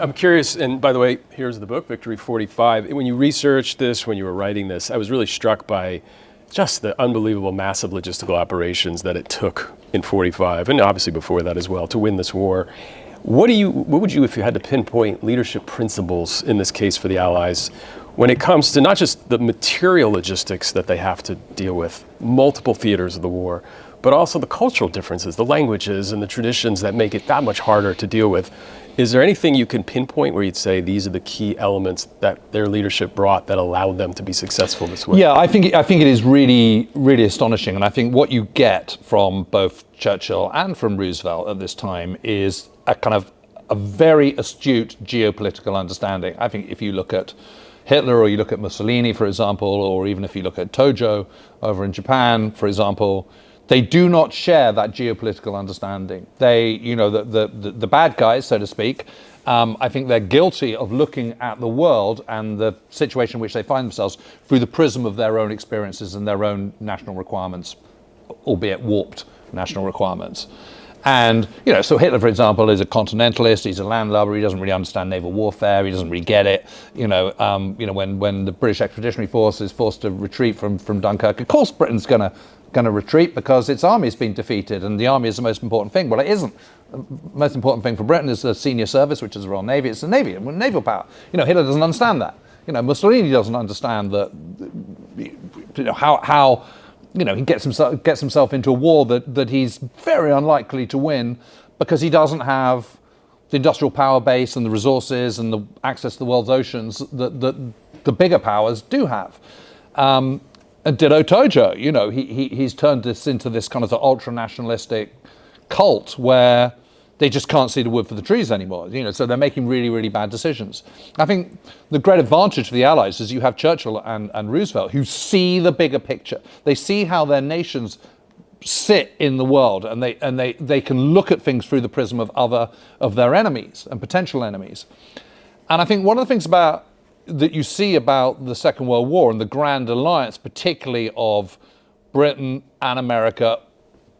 I'm curious, and by the way, here's the book, Victory 45. When you researched this, when you were writing this, I was really struck by just the unbelievable massive logistical operations that it took in 45, and obviously before that as well, to win this war. What would you, if you had to pinpoint leadership principles in this case for the Allies, when it comes to not just the material logistics that they have to deal with, multiple theaters of the war, but also the cultural differences, the languages and the traditions that make it that much harder to deal with? Is there anything you can pinpoint where you'd say these are the key elements that their leadership brought that allowed them to be successful this way? Yeah, I think it is really, really astonishing. And I think what you get from both Churchill and from Roosevelt at this time is a very astute geopolitical understanding. I think if you look at Hitler or you look at Mussolini, for example, or even if you look at Tojo over in Japan, for example, they do not share that geopolitical understanding. They, the bad guys, so to speak, I think they're guilty of looking at the world and the situation in which they find themselves through the prism of their own experiences and their own national requirements, albeit warped national requirements. And, so Hitler, for example, is a continentalist, he's a landlubber, he doesn't really understand naval warfare, he doesn't really get it. When the British Expeditionary Force is forced to retreat from Dunkirk, of course Britain's going to retreat because its army's been defeated and the army is the most important thing. Well, it isn't. The most important thing for Britain is the senior service, which is the Royal Navy. It's the Navy, naval power. Hitler doesn't understand that. Mussolini doesn't understand that, how he gets himself into a war that he's very unlikely to win because he doesn't have the industrial power base and the resources and the access to the world's oceans that the bigger powers do have. And ditto Tojo, he's turned this into this kind of ultra nationalistic cult where they just can't see the wood for the trees anymore. So they're making really, really bad decisions. I think the great advantage for the Allies is you have Churchill and Roosevelt who see the bigger picture. They see how their nations sit in the world, and they can look at things through the prism of their enemies and potential enemies. And I think one of the things that you see about the Second World War and the Grand Alliance, particularly of Britain and America,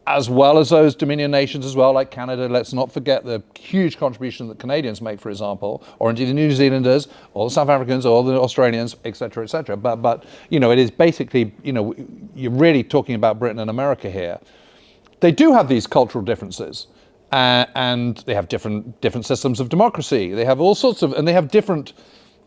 as well as those Dominion nations as well, like Canada. Let's not forget the huge contribution that Canadians make, for example, or indeed the New Zealanders, or the South Africans, or the Australians, et cetera, et cetera. But it is basically, you're really talking about Britain and America here. They do have these cultural differences, and they have different systems of democracy. They have all sorts of, and they have different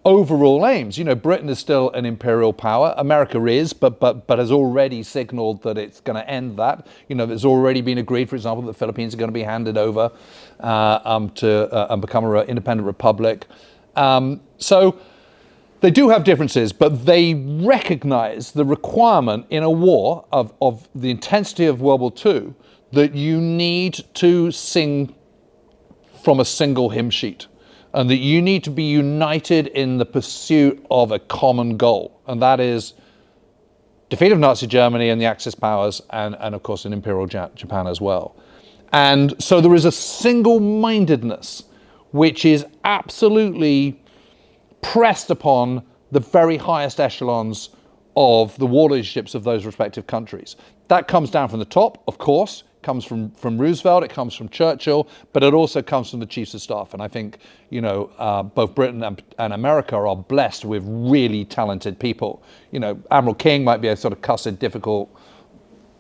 overall aims. Britain is still an imperial power. America is, but has already signaled that it's going to end that. There's already been agreed, for example, that the Philippines are going to be handed over to become an independent republic. So they do have differences, but they recognize the requirement in a war of the intensity of World War II that you need to sing from a single hymn sheet, and that you need to be united in the pursuit of a common goal. And that is defeat of Nazi Germany and the Axis powers, and of course in Imperial Japan as well. And so there is a single-mindedness which is absolutely pressed upon the very highest echelons of the war leaderships of those respective countries. That comes down from the top, of course, comes from Roosevelt, it comes from Churchill, but it also comes from the chiefs of staff. And I think, both Britain and America are blessed with really talented people. Admiral King might be a sort of cussed, difficult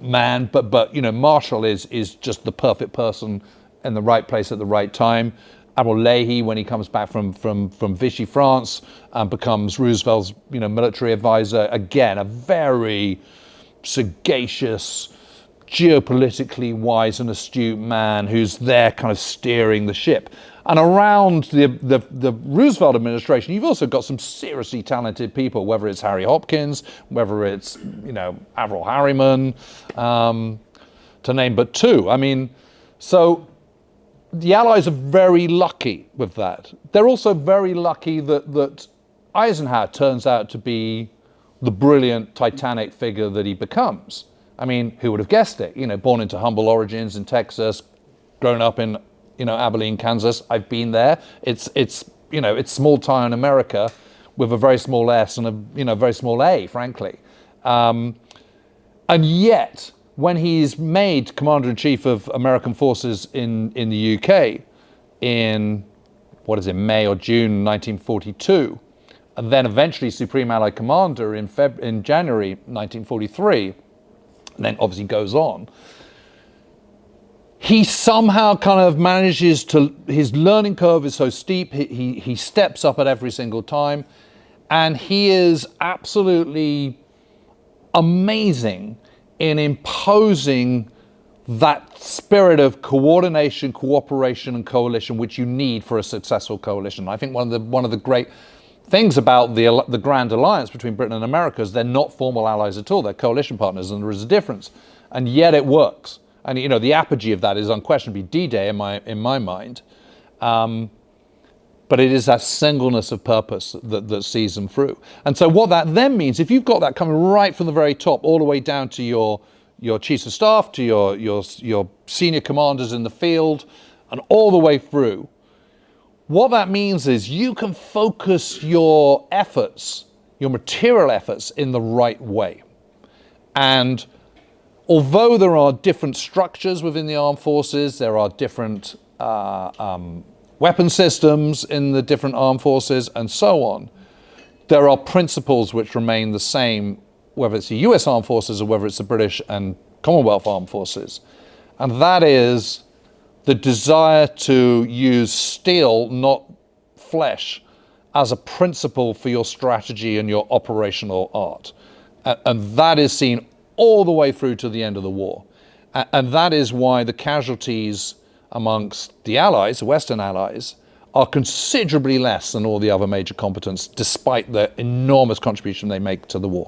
man, but Marshall is just the perfect person in the right place at the right time. Admiral Leahy, when he comes back from Vichy, France, becomes Roosevelt's military advisor. Again, a very sagacious, geopolitically wise and astute man who's there kind of steering the ship. And around the Roosevelt administration, you've also got some seriously talented people, whether it's Harry Hopkins, whether it's, Averell Harriman, to name but two. I mean, so the Allies are very lucky with that. They're also very lucky that Eisenhower turns out to be the brilliant Titanic figure that he becomes. I mean, who would have guessed it? Born into humble origins in Texas, grown up in, Abilene, Kansas. I've been there. It's small town America with a very small S and a very small A, frankly. And yet, when he's made Commander-in-Chief of American forces in the UK in May or June 1942, and then eventually Supreme Allied Commander in January 1943, and then obviously goes on, he somehow kind of manages to, his learning curve is so steep, he steps up at every single time, and he is absolutely amazing in imposing that spirit of coordination, cooperation, and coalition which you need for a successful coalition. I think one of the great things about the Grand Alliance between Britain and America is they're not formal allies at all, they're coalition partners, and there is a difference, and yet it works. And you know, the apogee of that is unquestionably D-Day in my mind. But it is that singleness of purpose that sees them through. And so what that then means, if you've got that coming right from the very top, all the way down to your chiefs of staff, to your senior commanders in the field, and all the way through, what that means is you can focus your efforts, your material efforts, in the right way. And although there are different structures within the armed forces, there are different weapon systems in the different armed forces and so on, there are principles which remain the same, whether it's the US armed forces or whether it's the British and Commonwealth armed forces. And that is the desire to use steel, not flesh, as a principle for your strategy and your operational art. And that is seen all the way through to the end of the war. And that is why the casualties amongst the Allies, the Western Allies, are considerably less than all the other major combatants, despite the enormous contribution they make to the war.